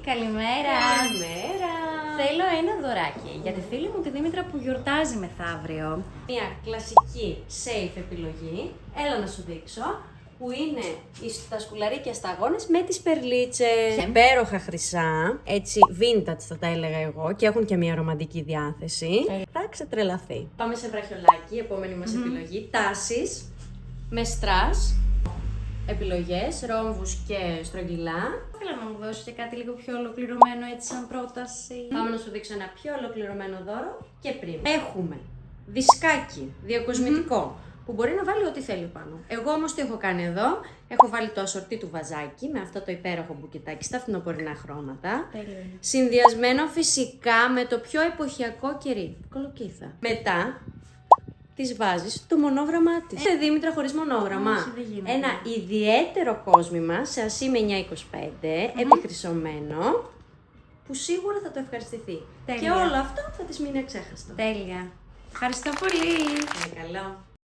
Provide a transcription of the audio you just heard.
Καλημέρα! Καλημέρα! Θέλω ένα δωράκι για τη φίλη μου τη Δήμητρα που γιορτάζει μεθαύριο. Μια κλασική safe επιλογή, έλα να σου δείξω, που είναι τα σκουλαρίκια σταγόνες με τις περλίτσες. Υπέροχα χρυσά, έτσι vintage θα τα έλεγα εγώ και έχουν και μια ρομαντική διάθεση. Θα ξετρελαθεί. Πάμε σε βραχιολάκι, επόμενη μας επιλογή. Τάσεις με στρας. Επιλογές, ρόμβους και στρογγυλά. Θέλω να μου δώσεις και κάτι λίγο πιο ολοκληρωμένο έτσι σαν πρόταση. Πάμε να σου δείξω ένα πιο ολοκληρωμένο δώρο και πριν. Έχουμε δισκάκι διακοσμητικό που μπορεί να βάλει ό,τι θέλει πάνω. Εγώ όμως τι έχω κάνει εδώ, έχω βάλει το ασορτί του βαζάκι με αυτό το υπέροχο μπουκετάκι στα φθινοπορεινά χρώματα. Συνδυασμένο φυσικά με το πιο εποχιακό κερί, κολοκύθα. Μετά της βάζεις το μονόγραμμά της. Είναι Δήμητρα χωρίς μονόγραμμα. Όχι, ένα ιδιαίτερο κόσμημα σε ασί με 925, επιχρυσωμένο, που σίγουρα θα το ευχαριστηθεί. Τέλεια. Και όλο αυτό θα της μείνει αξέχαστο. Τέλεια. Ευχαριστώ πολύ. Καλό.